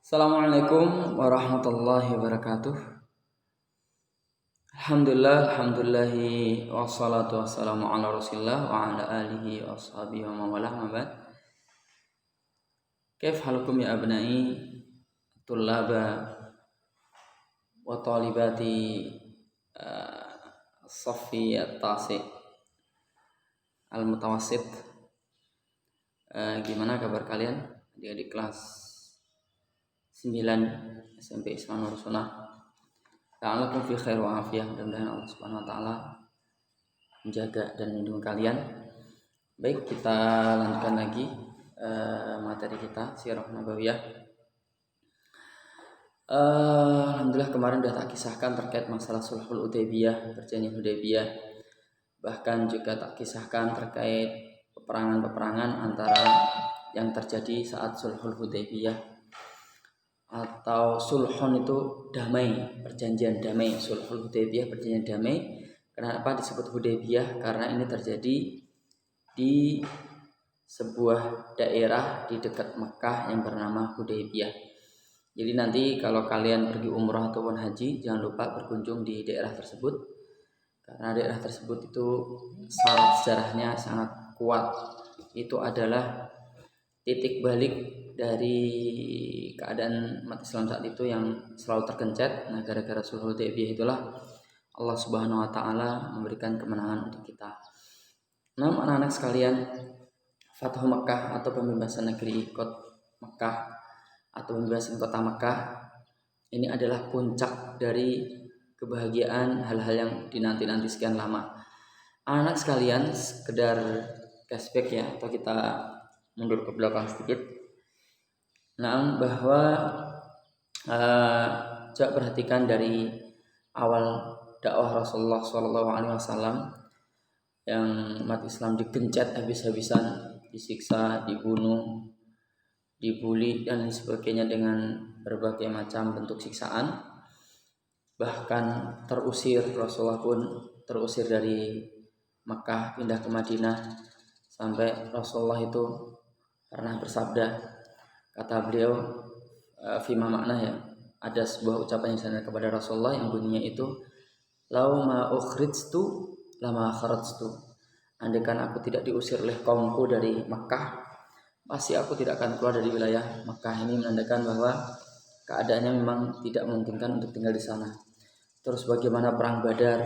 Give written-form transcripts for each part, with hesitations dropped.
Assalamualaikum warahmatullahi wabarakatuh. Alhamdulillahi wassalatu wassalamu ala rasulillah wa ala alihi wa ashabihi wa mawalah mabad. Kaif halukum ya abnai tullaba wa talibati Safi at-tasi al-mutawassit. Gimana kabar kalian di kelas 9 SMP Islam Nur Sunnah? Ta'alakum fi khair wa afiyah. Mudah-mudahan Allah Subhanahu wa taala menjaga dan melindungi kalian. Baik, kita lanjutkan lagi materi kita Sirah Nabawiyah. Alhamdulillah kemarin sudah tak kisahkan terkait masalah Sulhul Hudaybiyah, perjanjian Hudaybiyah. Bahkan juga tak kisahkan terkait peperangan-peperangan antara yang terjadi saat Sulhul Hudaybiyah, atau sulhun itu damai, perjanjian damai. Sulhul Hudaybiyah perjanjian damai. Kenapa disebut Hudaybiyah? Karena ini terjadi di sebuah daerah di dekat Mekah yang bernama Hudaybiyah. Jadi nanti kalau kalian pergi umrah ataupun haji, jangan lupa berkunjung di daerah tersebut, karena daerah tersebut itu syarat sejarahnya sangat kuat. Itu adalah titik balik dari keadaan umat Islam saat itu yang selalu tergencet. Nah, gara-gara Sulhul Hudaybiyah itulah Allah Subhanahu wa taala memberikan kemenangan untuk kita. Nah, anak-anak sekalian, Fathu Mekah atau pembebasan negeri Mekah atau pembebasan kota Mekah ini adalah puncak dari kebahagiaan, hal-hal yang dinanti-nanti sekian lama. Anak-anak sekalian, sekedar flashback ya, atau kita mundur ke belakang sedikit. Nah, bahwa coba perhatikan dari awal dakwah Rasulullah SAW yang umat Islam digencet habis-habisan, disiksa, dibunuh, dibully dan sebagainya dengan berbagai macam bentuk siksaan. Bahkan terusir, Rasulullah pun terusir dari Makkah pindah ke Madinah, sampai Rasulullah itu pernah bersabda, kata beliau, fima makna ya, ada sebuah ucapan yang sanad kepada Rasulullah yang bunyinya itu, lau ma ukhrijtu lama kharajtu. Andaikan aku tidak diusir oleh kaumku dari Makkah, pasti aku tidak akan keluar dari wilayah Makkah. Ini menandakan bahwa keadaannya memang tidak memungkinkan untuk tinggal di sana. Terus bagaimana perang Badar,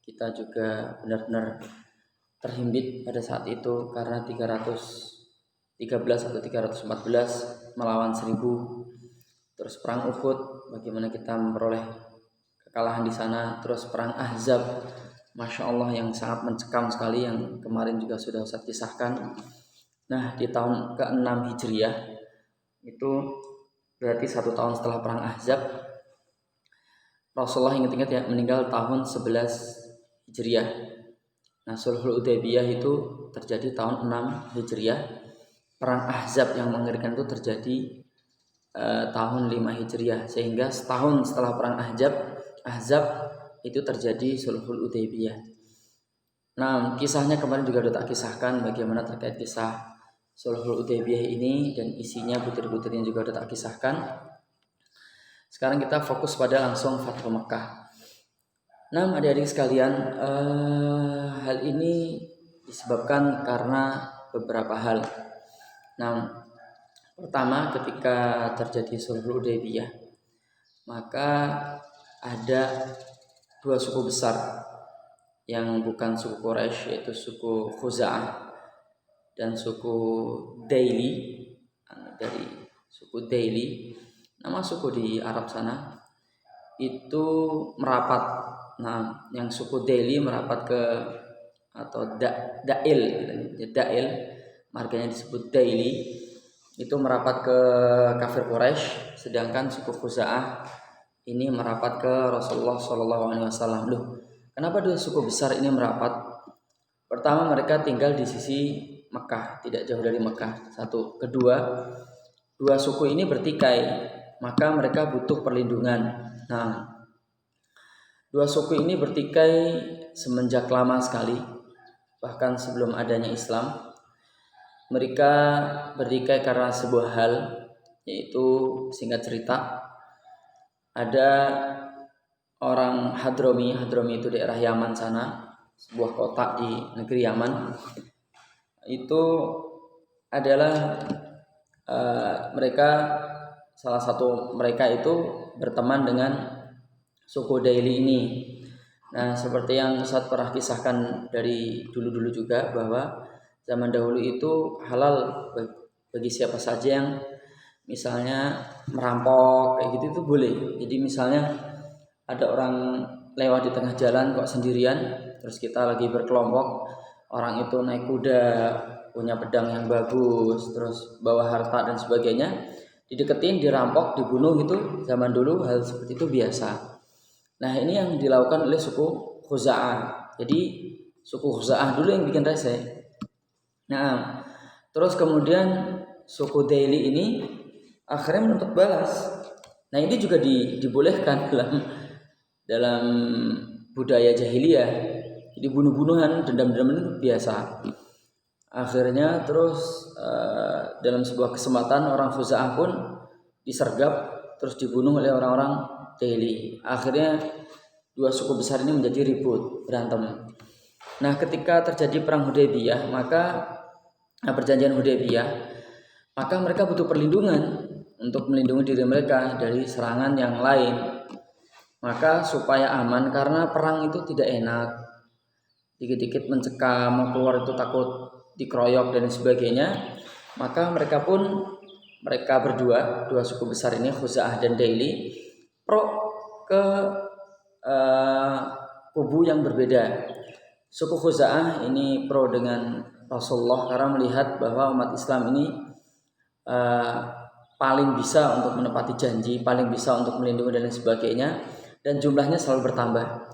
kita juga benar-benar terhimpit pada saat itu karena 313 atau 314 melawan 1000. Terus perang Uhud, bagaimana kita memperoleh kekalahan di sana. Terus perang Ahzab, Masya Allah, yang sangat mencekam sekali, yang kemarin juga sudah Ustaz kisahkan. Nah, di tahun ke-6 Hijriah, itu berarti 1 tahun setelah perang Ahzab, Rasulullah ingat-ingat ya, meninggal tahun 11 Hijriah. Nah, Sulhul Hudaybiyah itu terjadi tahun 6 Hijriah. Perang Ahzab yang mengerikan itu terjadi tahun 5 Hijriah. Sehingga setahun setelah perang Ahzab itu terjadi Sulhul Hudaybiyah. Nah, kisahnya kemarin juga sudah tak kisahkan, bagaimana terkait kisah Sulhul Hudaybiyah ini, dan isinya butir-butirnya juga sudah tak kisahkan. Sekarang kita fokus pada langsung Fathu Mekah. Nah, adik-adik sekalian, hal ini disebabkan karena beberapa hal. Nah, pertama, ketika terjadi Sulhul Hudaybiyah, maka ada 2 suku besar yang bukan suku Quraisy, yaitu suku Khuza'ah dan suku Daili. Dari suku Daili, nama suku di Arab sana, itu merapat. Nah, yang suku Daili merapat ke, atau Dail, marganya disebut Daili, itu merapat ke kafir Quraisy, sedangkan suku Khuza'ah ini merapat ke Rasulullah SAW. Loh, kenapa 2 suku besar ini merapat? Pertama, mereka tinggal di sisi Mekah, tidak jauh dari Mekah. 1. Kedua, 2 suku ini bertikai, maka mereka butuh perlindungan. Nah, 2 suku ini bertikai semenjak lama sekali, bahkan sebelum adanya Islam. Mereka bertikai karena sebuah hal, yaitu singkat cerita ada orang Hadrami itu daerah Yaman sana, sebuah kota di negeri Yaman. Itu adalah mereka, salah satu mereka itu berteman dengan suku Daili ini. Nah, seperti yang Ustaz pernah kisahkan dari dulu-dulu juga, bahwa zaman dahulu itu halal bagi siapa saja yang misalnya merampok kayak gitu, itu boleh. Jadi misalnya ada orang lewat di tengah jalan kok sendirian, terus kita lagi berkelompok, orang itu naik kuda, punya pedang yang bagus, terus bawa harta dan sebagainya, dideketin, dirampok, dibunuh, gitu zaman dulu hal seperti itu biasa. Nah, ini yang dilakukan oleh suku Khuza'ah. Jadi suku Khuza'ah dulu yang bikin rese. Nah, terus kemudian suku Daili ini akhirnya menuntut balas. Nah, ini juga dibolehkan dalam budaya jahiliyah. Jadi bunuh-bunuhan, dendam-dendaman itu biasa. Akhirnya terus dalam sebuah kesempatan orang Khuza'ah pun disergap, terus dibunuh oleh orang-orang Daili. Akhirnya dua suku besar ini menjadi ribut, berantem. Nah, ketika terjadi perang Hudaybiyah, perjanjian Hudaybiyah, maka mereka butuh perlindungan untuk melindungi diri mereka dari serangan yang lain. Maka supaya aman, karena perang itu tidak enak, dikit-dikit mencekam, mau keluar itu takut dikeroyok dan sebagainya, maka mereka berdua, dua suku besar ini, Khuza'ah dan Daili, pro ke kubu yang berbeda. Suku Khuza'ah ini pro dengan Rasulullah karena melihat bahwa umat Islam ini paling bisa untuk menepati janji, paling bisa untuk melindungi dan lain sebagainya, dan jumlahnya selalu bertambah.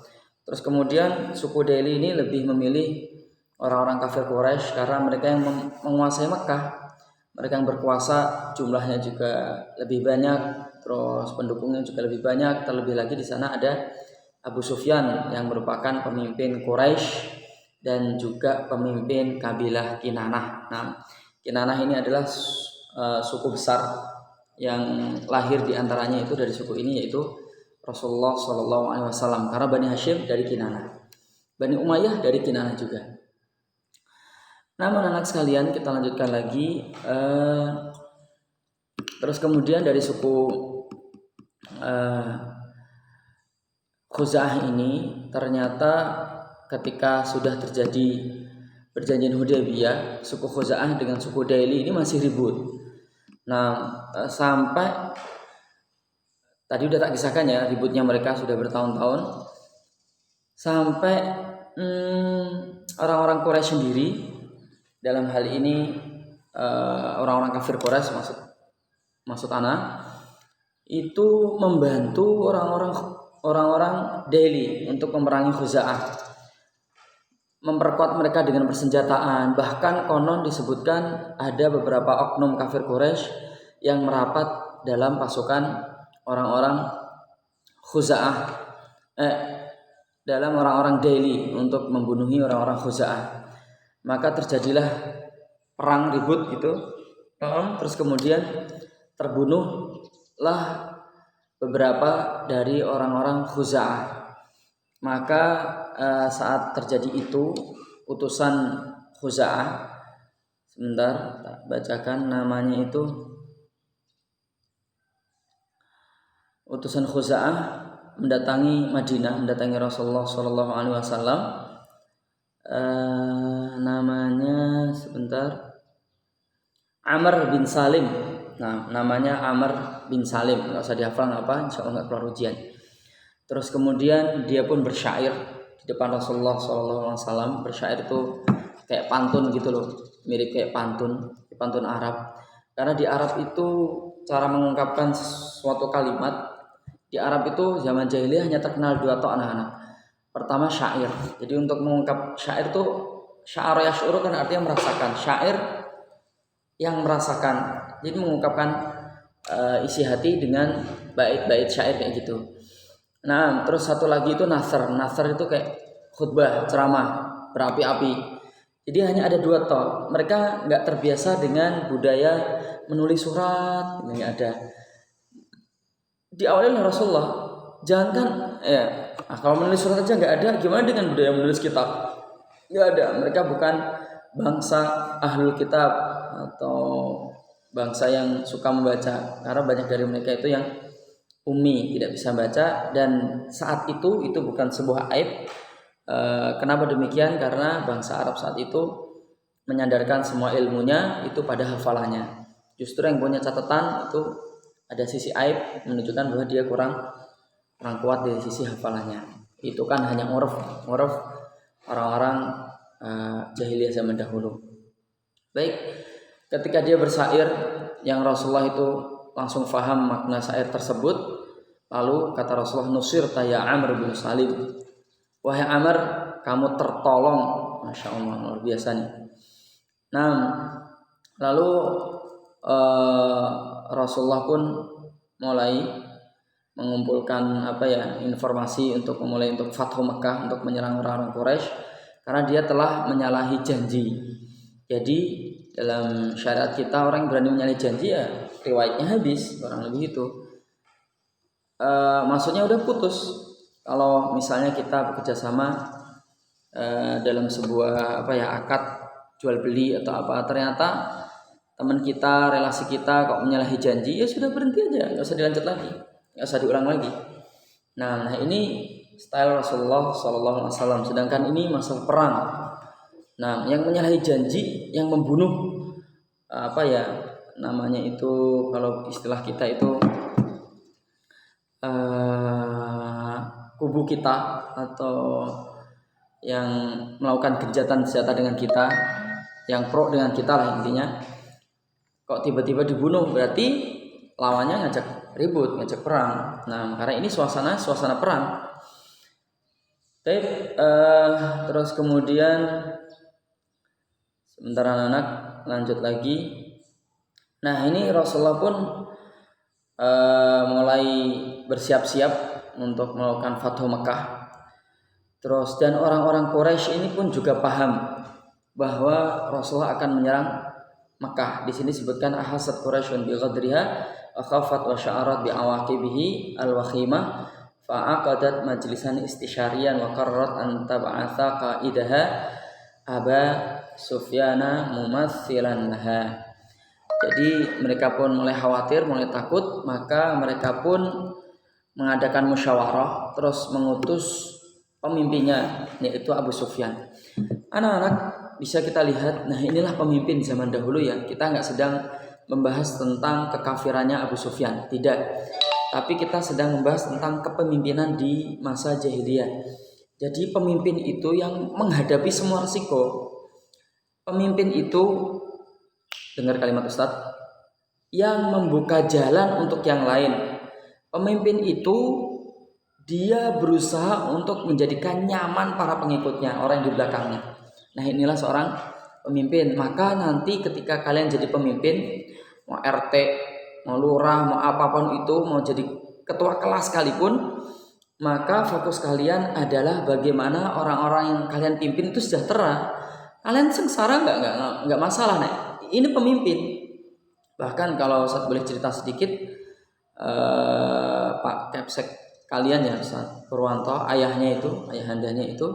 Terus kemudian suku Daili ini lebih memilih orang-orang kafir Quraisy karena mereka yang menguasai Mekah, mereka yang berkuasa, jumlahnya juga lebih banyak, terus pendukungnya juga lebih banyak. Terlebih lagi di sana ada Abu Sufyan yang merupakan pemimpin Quraisy dan juga pemimpin kabilah Kinanah. Nah, Kinanah ini adalah suku besar yang lahir diantaranya itu dari suku ini, yaitu Rasulullah SAW. Karena Bani Hashim dari Kinanah, Bani Umayyah dari Kinanah juga. Nah, anak-anak sekalian, kita lanjutkan lagi. Terus kemudian dari suku Khuza'ah ini ternyata ketika sudah terjadi perjanjian Hudaybiyah, suku Khuza'ah dengan suku Daili ini masih ribut. Nah, sampai tadi udah tak kisahkan ya, ributnya mereka sudah bertahun-tahun, sampai orang-orang Quraisy sendiri, dalam hal ini orang-orang kafir Quraisy maksud anak, itu membantu orang-orang Daili untuk memerangi Khuza'ah, memperkuat mereka dengan persenjataan. Bahkan konon disebutkan ada beberapa oknum kafir Quraisy yang merapat dalam pasukan orang-orang Khuza'ah, dalam orang-orang Daili untuk membunuhi orang-orang Khuza'ah. Maka terjadilah perang ribut gitu. Terus kemudian terbunuhlah beberapa dari orang-orang Khuza'ah. Maka saat terjadi itu, utusan Khuza'ah, sebentar tak bacakan namanya itu, utusan Khuza'ah mendatangi Madinah, mendatangi Rasulullah SAW. Namanya sebentar, Amr bin Salim. Nah, namanya Amr bin Salim, nggak usah dihafal nggak apa, insya Allah nggak keluar ujian. Terus kemudian dia pun bersyair di depan Rasulullah SAW. Bersyair itu kayak pantun gitu loh, mirip kayak pantun Arab. Karena di Arab itu cara mengungkapkan suatu kalimat, di Arab itu zaman jahiliyah hanya terkenal dua tok anak-anak. Pertama syair. Jadi untuk mengungkap syair itu sya'ara yash'uru kan artinya merasakan. Syair yang merasakan. Jadi mengungkapkan isi hati dengan bait-bait syair kayak gitu. Nah, terus satu lagi itu nasr. Nasr itu kayak khutbah, ceramah berapi-api. Jadi hanya ada 2 toh. Mereka nggak terbiasa dengan budaya menulis surat, nggak ada. Diawali oleh Rasulullah, jangankan ya, kalau menulis surat aja nggak ada, gimana dengan budaya menulis kitab? Nggak ada. Mereka bukan bangsa ahlul kitab atau bangsa yang suka membaca, karena banyak dari mereka itu yang ummi, tidak bisa baca, dan saat itu bukan sebuah aib. Kenapa demikian? Karena bangsa Arab saat itu menyandarkan semua ilmunya itu pada hafalannya. Justru yang punya catatan itu ada sisi aib, menunjukkan bahwa dia kurang kuat dari sisi hafalannya. Itu kan hanya uruf orang-orang jahiliyah zaman dahulu. Baik, ketika dia bersair, yang Rasulullah itu langsung faham makna syair tersebut. Lalu kata Rasulullah, nusirta ya Amr bin Salim, wahai Amr, kamu tertolong. Masya Allah, luar biasa nih. Nah, lalu Rasulullah pun mulai mengumpulkan informasi untuk Fathu Mekah, untuk menyerang orang-orang Quraisy, karena dia telah menyalahi janji. Jadi dalam syariat kita, orang yang berani menyalahi janji ya riwayatnya habis, kurang lebih itu. Maksudnya udah putus. Kalau misalnya kita bekerja sama dalam sebuah akad jual beli atau apa, ternyata teman kita, relasi kita kok menyalahi janji, ya sudah berhenti aja, nggak usah dilanjut lagi, nggak usah diulang lagi. Nah ini style Rasulullah SAW. Sedangkan ini masa perang. Nah, yang menyalahi janji, yang membunuh namanya itu, kalau istilah kita itu kubu kita, atau yang melakukan kejahatan senjata dengan kita, yang pro dengan kita lah intinya, kok tiba-tiba dibunuh, berarti lawannya ngajak ribut, ngajak perang. Nah, karena ini suasana perang. Terus kemudian sebentar anak lanjut lagi. Nah, ini Rasulullah pun mulai bersiap-siap untuk melakukan Fathu Mekah. Terus dan orang-orang Quraisy ini pun juga paham bahwa Rasulullah akan menyerang Mekah. Di sini disebutkan ahasat Quraisyun bi ghadriha wa khafat wa sya'arat bi awaqibihi al-wakhimah fa'aqadat majlisan istisyariyan wa qarrat an tab'atha qaidaha Aba Sufyana mumatsilan laha. Jadi mereka pun mulai khawatir, mulai takut, maka mereka pun mengadakan musyawarah, terus mengutus pemimpinnya, yaitu Abu Sufyan. Anak-anak, bisa kita lihat, nah inilah pemimpin zaman dahulu ya. Kita nggak sedang membahas tentang kekafirannya Abu Sufyan, tidak. Tapi kita sedang membahas tentang kepemimpinan di masa jahiliyah. Jadi pemimpin itu yang menghadapi semua risiko. Pemimpin itu, dengar kalimat Ustadz, yang membuka jalan untuk yang lain. Pemimpin itu dia berusaha untuk menjadikan nyaman para pengikutnya, orang yang di belakangnya. Nah inilah seorang pemimpin. Maka nanti ketika kalian jadi pemimpin, mau RT, mau lurah, mau apapun itu, mau jadi ketua kelas sekalipun, maka fokus kalian adalah bagaimana orang-orang yang kalian pimpin itu sejahtera. Kalian sengsara nggak masalah. Nah ini pemimpin. Bahkan kalau saya boleh cerita sedikit, Pak Kepsek kalian ya, Ustaz Purwanto, ayahandanya itu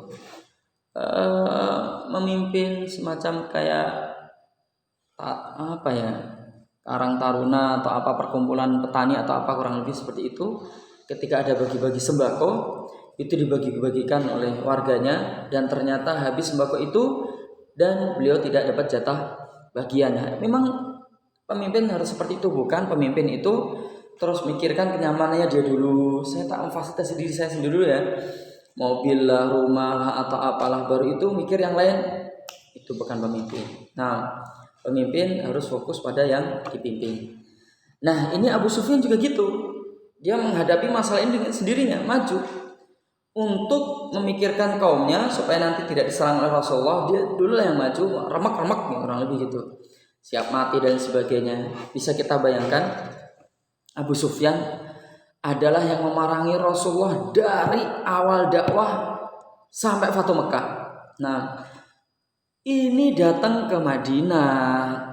memimpin semacam kayak Karang Taruna atau apa, perkumpulan petani atau apa, kurang lebih seperti itu. Ketika ada bagi-bagi sembako, itu dibagi-bagikan oleh warganya, dan ternyata habis sembako itu dan beliau tidak dapat jatah bagian. Memang pemimpin harus seperti itu, bukan pemimpin itu terus mikirkan kenyamanannya dia dulu. Saya tak memfasilitasi diri saya sendiri ya, mobil lah, rumah lah, atau apalah, baru itu mikir yang lain. Itu bukan pemimpin. Nah, pemimpin harus fokus pada yang dipimpin. Nah, ini Abu Sufyan juga gitu. Dia menghadapi masalah ini dengan sendirinya, maju untuk memikirkan kaumnya supaya nanti tidak diserang oleh Rasulullah. Dia dulu lah yang maju, remek-remek nih, kurang lebih gitu, siap mati dan sebagainya. Bisa kita bayangkan, Abu Sufyan adalah yang memerangi Rasulullah dari awal dakwah sampai Fathu Mekah. Nah, ini datang ke Madinah.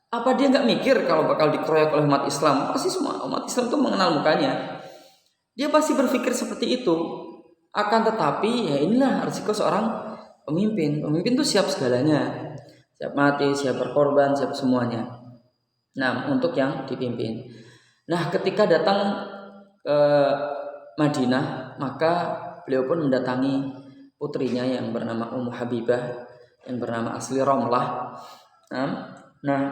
Apa dia nggak mikir kalau bakal dikeroyok oleh umat Islam? Pasti semua umat Islam tuh mengenal mukanya. Dia pasti berpikir seperti itu. Akan tetapi ya inilah risiko seorang pemimpin. Pemimpin tuh siap segalanya. Siap mati, siap berkorban, siap semuanya. Nah, untuk yang dipimpin. Nah, ketika datang ke Madinah, maka beliau pun mendatangi putrinya yang bernama Ummu Habibah, yang bernama asli Romlah. Nah,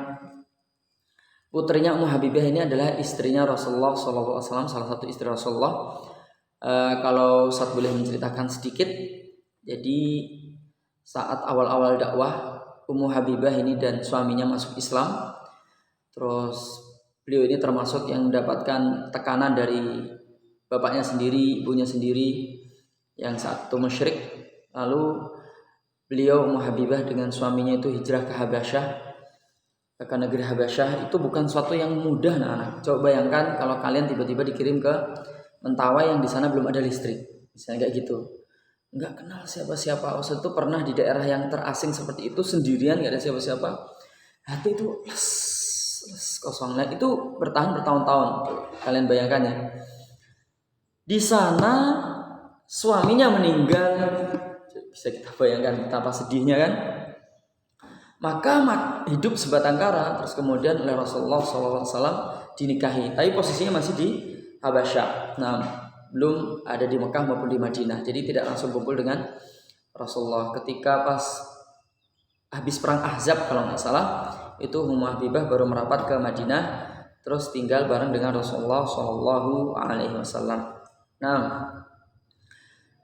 putrinya Ummu Habibah ini adalah istrinya Rasulullah SAW, salah satu istri Rasulullah. Kalau Ustaz boleh menceritakan sedikit, jadi saat awal-awal dakwah Ummu Habibah ini dan suaminya masuk Islam, terus beliau ini termasuk yang mendapatkan tekanan dari bapaknya sendiri, ibunya sendiri yang saat itu musyrik. Lalu beliau Ummu Habibah dengan suaminya itu hijrah ke Habasyah, ke negeri Habasyah. Itu bukan suatu yang mudah, anak-anak. Coba bayangkan kalau kalian tiba-tiba dikirim ke Mentawai yang di sana belum ada listrik, misalnya kayak gitu, nggak kenal siapa-siapa. Ustaz itu pernah di daerah yang terasing seperti itu sendirian, nggak ada siapa-siapa. Hati itu kosong. Nah, itu bertahan bertahun-tahun. Kalian bayangkan ya. Di sana suaminya meninggal, bisa kita bayangkan betapa sedihnya kan. Maka hidup sebatang kara, terus kemudian oleh Rasulullah SAW dinikahi. Tapi posisinya masih di Habasyah. Nah, belum ada di Mekah maupun di Madinah. Jadi tidak langsung kumpul dengan Rasulullah. Ketika pas habis perang Ahzab kalau nggak salah, itu Ummu Habibah baru merapat ke Madinah, terus tinggal bareng dengan Rasulullah SAW.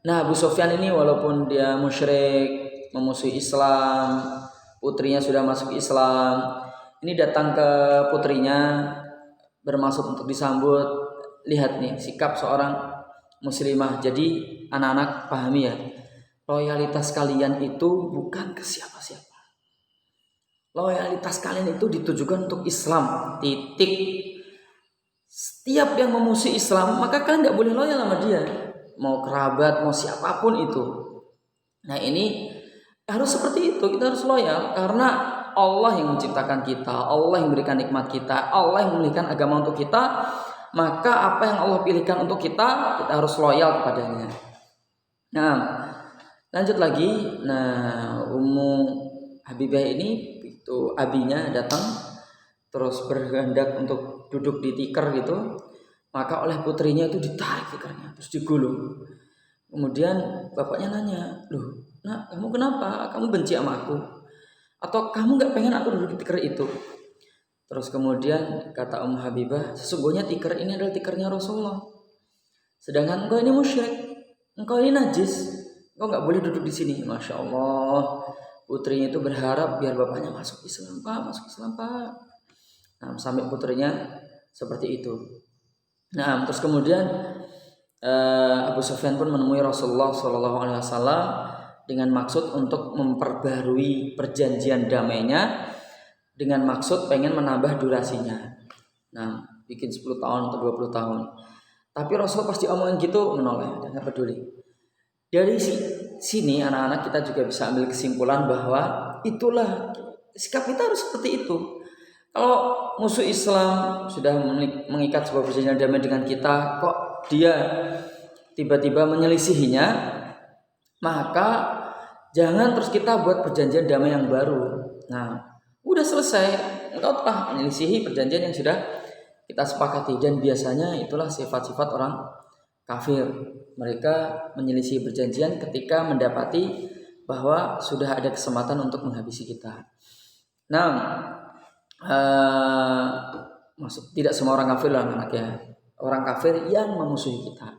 Nah, Abu Sufyan ini walaupun dia musyrik, memusuhi Islam, putrinya sudah masuk Islam, ini datang ke putrinya bermaksud untuk disambut. Lihat nih sikap seorang muslimah. Jadi anak-anak pahami ya, loyalitas kalian itu bukan ke siapa-siapa. Loyalitas kalian itu ditujukan untuk Islam, titik. Setiap yang memusuhi Islam, maka kalian gak boleh loyal sama dia. Mau kerabat, mau siapapun itu. Nah, ini harus seperti itu, kita harus loyal. Karena Allah yang menciptakan kita, Allah yang memberikan nikmat kita, Allah yang memberikan agama untuk kita. Maka apa yang Allah pilihkan untuk kita harus loyal kepadanya. Nah, lanjut lagi. Nah, Ummu Habibah ini itu abinya datang terus berkehendak untuk duduk di tikar gitu. Maka oleh putrinya itu ditarik tikarnya, terus digulung. Kemudian bapaknya nanya, "Loh, Nak, kamu kenapa? Kamu benci sama aku? Atau kamu gak pengen aku duduk di tikar itu?" Terus kemudian kata Ummu Habibah, "Sesungguhnya tikar ini adalah tikarnya Rasulullah. Sedangkan engkau ini musyrik, engkau ini najis, engkau gak boleh duduk di sini." Masya Allah, putrinya itu berharap biar bapaknya masuk Islam, Pak, masuk Islam, Pak. Nah, sampai putrinya seperti itu. Nah, terus kemudian Abu Sufyan pun menemui Rasulullah SAW dengan maksud untuk memperbarui perjanjian damainya, dengan maksud pengen menambah durasinya. Nah, bikin 10 tahun atau 20 tahun. Tapi Rasul pasti omongin gitu menolak, dan gak peduli. Dari sini anak-anak kita juga bisa ambil kesimpulan bahwa itulah sikap kita harus seperti itu. Kalau musuh Islam sudah mengikat sebuah perjanjian damai dengan kita, kok dia tiba-tiba menyelisihinya, maka jangan terus kita buat perjanjian damai yang baru. Nah, udah selesai, engkau telah menyelisihi perjanjian yang sudah kita sepakati. Dan biasanya itulah sifat-sifat orang kafir. Mereka menyelisih perjanjian ketika mendapati bahwa sudah ada kesempatan untuk menghabisi kita. Nah, maksud tidak semua orang kafir lah anaknya. Orang kafir yang memusuhi kita.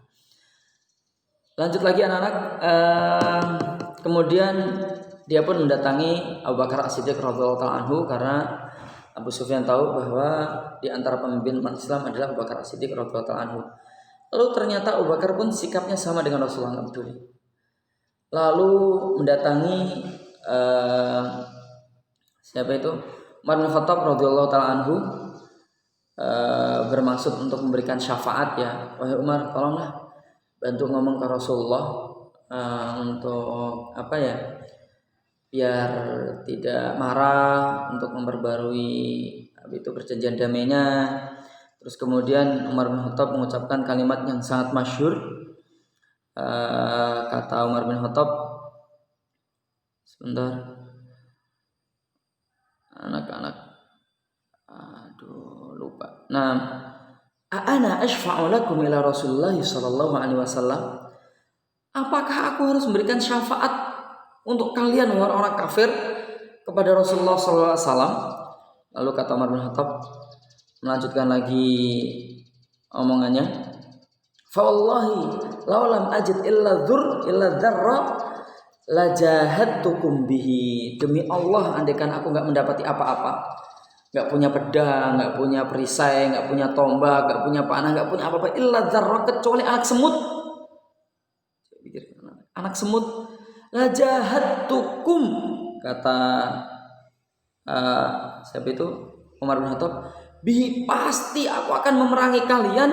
Lanjut lagi anak-anak. Kemudian dia pun mendatangi Abu Bakar As-Siddiq radhiyallahu anhu, karena Abu Sufyan tahu bahwa di antara pemimpin umat Islam adalah Abu Bakar As-Siddiq radhiyallahu anhu. Lalu ternyata Abu Bakar pun sikapnya sama dengan Rasulullah, nggak peduli. Lalu mendatangi siapa itu? Umar bin Khattab radhiyallahu anhu, bermaksud untuk memberikan syafaat ya. Wahai Umar, tolonglah bantu ngomong ke Rasulullah untuk apa ya? biar tidak marah, untuk memperbarui itu perjanjian damainya. Terus kemudian Umar bin Khattab mengucapkan kalimat yang sangat masyhur. Kata Umar bin Khattab, sebentar, anak-anak, aduh lupa. Nah, ana ashfa'u lakum ila Rasulullah sallallahu alaihi wasallam. Apakah aku harus memberikan syafaat untuk kalian orang-orang kafir kepada Rasulullah sallallahu alaihi wasallam? Lalu kata Umar bin Khattab melanjutkan lagi omongannya, fa wallahi law lam ajid illa dzarra la jahadtukum bihi. Demi Allah, andaikan aku enggak mendapati apa-apa, enggak punya pedang, enggak punya perisai, enggak punya tombak, enggak punya panah, enggak punya apa-apa, illa dzarra, kecuali anak semut. Anak semut, la jahadtukum, kata siapa itu, Umar bin Khattab, bihi, pasti aku akan memerangi kalian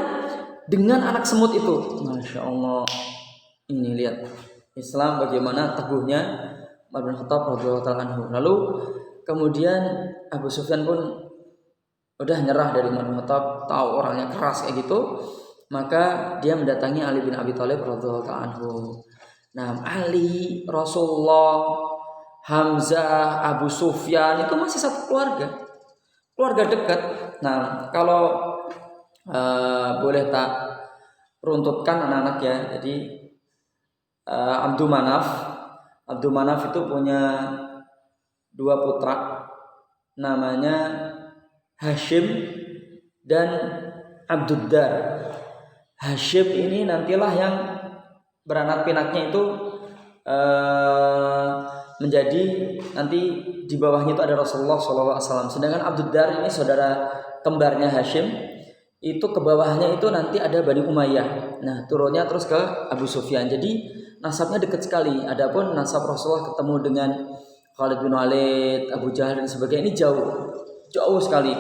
dengan anak semut itu. Masya Allah. Ini lihat Islam bagaimana teguhnya Umar bin Khattab radhiyallahu ta'ala anhu. Lalu kemudian Abu Sufyan pun udah nyerah dari Umar bin Khattab, tahu orangnya keras kayak gitu, maka dia mendatangi Ali bin Abi Thalib radhiyallahu ta'ala anhu. Nah, Ali, Rasulullah, Hamzah, Abu Sufyan itu masih satu keluarga dekat. Nah, kalau boleh tak runtutkan anak-anak ya. Jadi Abdul Manaf itu punya 2 putra, namanya Hashim dan Abduddar. Hashim ini nantilah yang beranak pinaknya itu menjadi nanti di bawahnya itu ada Rasulullah SAW. Sedangkan Abduddar ini saudara kembarnya Hashim, itu ke bawahnya itu nanti ada Bani Umayyah. Nah, turunnya terus ke Abu Sufyan. Jadi nasabnya dekat sekali. Adapun nasab Rasulullah ketemu dengan Khalid bin Walid, Abu Jahal dan sebagainya ini jauh sekali.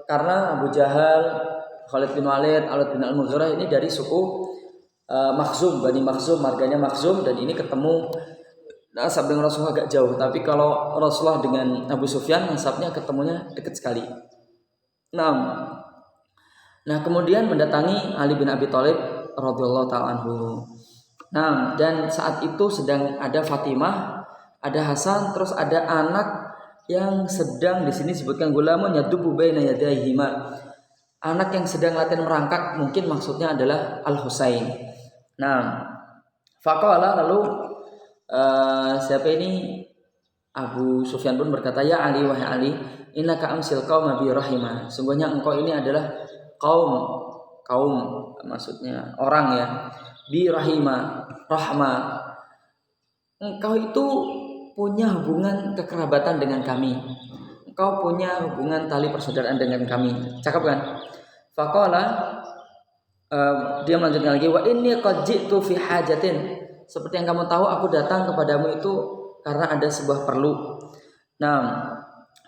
Karena Abu Jahal, Khalid bin Walid, Khalid bin Al-Mughirah ini dari suku Makhzum, Bani Makhzum, marganya Makhzum, dan ini ketemu nasab dengan Rasulullah agak jauh. Tapi kalau Rasulullah dengan Abu Sufyan nasabnya ketemunya dekat sekali. Nah, kemudian mendatangi Ali bin Abi Thalib radhiyallahu ta'ala anhu. Nah, dan saat itu sedang ada Fatimah, ada Hasan, terus ada anak yang sedang di sini disebutkan gulamun yadubu baina yadayhima. Anak yang sedang latihan merangkak, mungkin maksudnya adalah Al-Husain. Nah, faqala, lalu siapa ini? Abu Sufyan pun berkata, ya Ali, wahai Ali, innaka amsil qauma bi rahimah. Sungguhnya engkau ini adalah kaum maksudnya orang ya, bi rahimah, rahmah. Engkau itu punya hubungan kekerabatan dengan kami. Engkau punya hubungan tali persaudaraan dengan kami. Cakap kan? Faqala, dia melanjutkan lagi, wa inni qad ji'tu fi hajatin. Seperti yang kamu tahu, aku datang kepadamu itu karena ada sebuah perlu. Nah,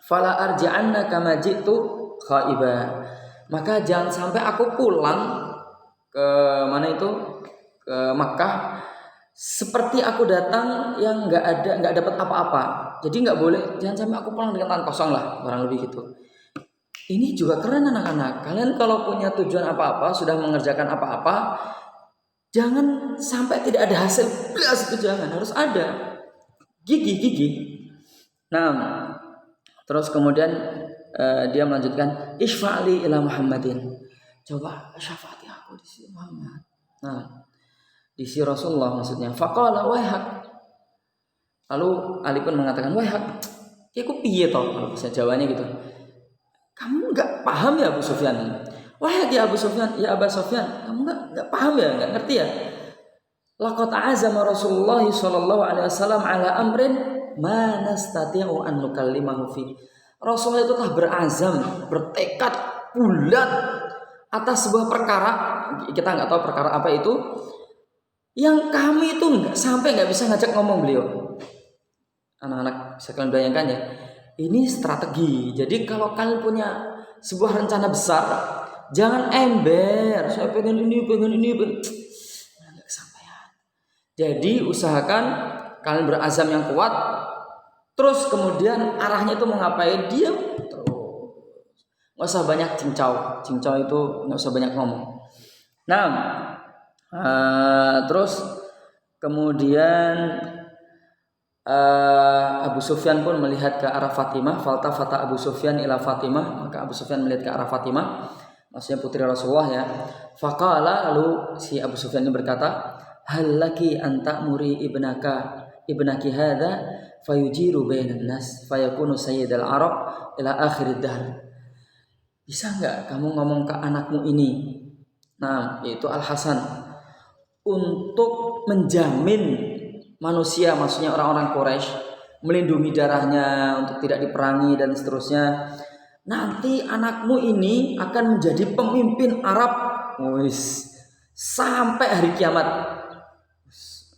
fala arja'anna kama ji'tu khaiba. Maka jangan sampai aku pulang ke mana itu, ke Makkah, seperti aku datang yang nggak dapat apa-apa. Jadi nggak boleh, jangan sampai aku pulang dengan tangan kosong lah, kurang lebih gitu. Ini juga keren anak-anak. Kalian kalau punya tujuan apa-apa, sudah mengerjakan apa-apa, jangan sampai tidak ada hasil. Itu jangan, harus ada gigi. Nah, terus kemudian dia melanjutkan, isfa'li ila Muhammadin. Coba syafaati aku di sisi Muhammad. Nah, di sisi Rasulullah maksudnya. Faqala wahak. Lalu Ali pun mengatakan, wahak, aku piye toh, kalau bisa Jawanya gitu. Kamu enggak paham ya Abu Sufyan? Wahai ya Abu Sufyan, ya Abu Sufyan, kamu enggak paham ya, enggak ngerti ya? Laqad azama Rasulullah sallallahu alaihi wasallam ala amrin ma nastati'u an nukallimahu fi. Rasulullah itu telah berazam, bertekad bulat atas sebuah perkara, kita enggak tahu perkara apa itu, yang kami itu enggak bisa ngajak ngomong beliau. Anak-anak bisa kalian bayangkan ya. Ini strategi. Jadi kalau kalian punya sebuah rencana besar, jangan ember. Saya pengen ini. Nggak kesampaian. Jadi usahakan kalian berazam yang kuat, terus kemudian arahnya itu mau ngapain, diam terus, nggak usah banyak cincau itu nggak usah banyak ngomong. Nah, terus kemudian Abu Sufyan pun melihat ke arah Fatimah. Faltafata Abu Sufyan ila Fatimah, maka Abu Sufyan melihat ke arah Fatimah, maksudnya putri Rasulullah ya. Faqala, lalu si Abu Sufyan ini berkata, hal laki anta muri ibnaki hadza fayujiru bainan nas fayakunu sayyidal arab ila akhir dahr. Bisa enggak kamu ngomong ke anakmu ini, nah yaitu Al Hasan, untuk menjamin manusia, maksudnya orang-orang Quraisy, melindungi darahnya untuk tidak diperangi dan seterusnya. Nanti anakmu ini akan menjadi pemimpin Arab, sampai hari kiamat.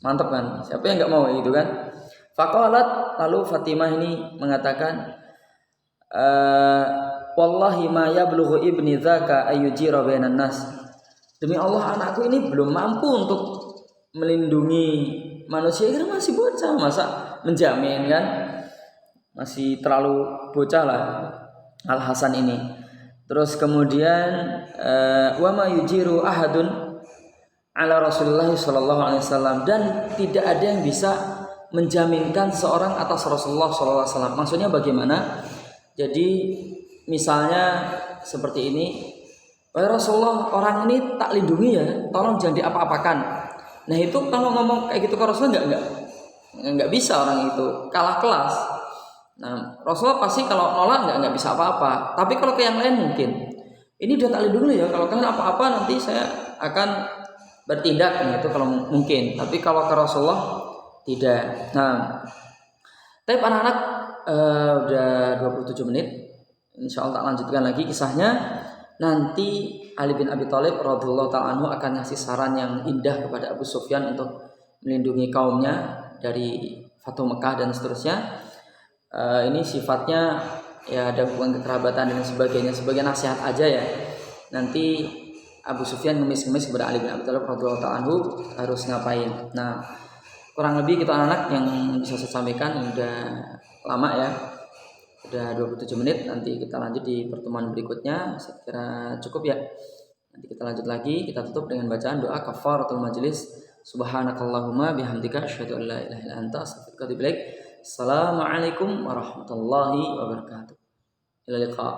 Mantap kan? Siapa yang nggak mau gitu kan? Faqalat, lalu Fatimah ini mengatakan, wallahi ma yablughu ibni dzaka ayyujira bainan nas. Demi Allah, anakku ini belum mampu untuk melindungi manusia, ini masih bocah, masa menjamin kan? Masih terlalu bocah lah Al Hasan ini. Terus kemudian wa ma yujiru ahadun ala Rasulullah sallallahu alaihi wasallam, dan tidak ada yang bisa menjaminkan seorang atas Rasulullah sallallahu alaihi wasallam. Maksudnya bagaimana? Jadi misalnya seperti ini, wahai Rasulullah, orang ini tak lindungi ya, tolong jangan diapa-apakan. Nah itu kalau ngomong kayak gitu ke Rasulullah nggak bisa, orang itu kalah kelas. Nah Rasulullah pasti kalau nolak nggak bisa apa-apa. Tapi kalau ke yang lain mungkin, ini udah tak lindungi ya, kalau kalian apa-apa nanti saya akan bertindak. Nah itu kalau mungkin. Tapi kalau ke Rasulullah tidak. Nah, tapi anak-anak udah 27 menit. Insya Allah tak lanjutkan lagi kisahnya. Nanti Ali bin Abi Thalib radhiyallahu ta'ala anhu akan ngasih saran yang indah kepada Abu Sufyan untuk melindungi kaumnya dari Fatu Mekah dan seterusnya. Ini sifatnya ya ada hubungan kekerabatan dan sebagainya, sebagai nasihat aja ya. Nanti Abu Sufyan ngemis-ngemis kepada Ali bin Abi Thalib radhiyallahu ta'ala anhu harus ngapain. Nah, kurang lebih gitu anak-anak yang bisa saya sampaikan. Udah lama ya, udah 27 menit. Nanti kita lanjut di pertemuan berikutnya. Saya kira cukup ya. Nanti kita lanjut lagi. Kita tutup dengan bacaan doa kafaratul majlis. Subhanakallahumma bihamdika asyhadu an la ilaha illa anta astaghfiruka wa atubu ilaik. Assalamualaikum warahmatullahi wabarakatuh. Ila liqa.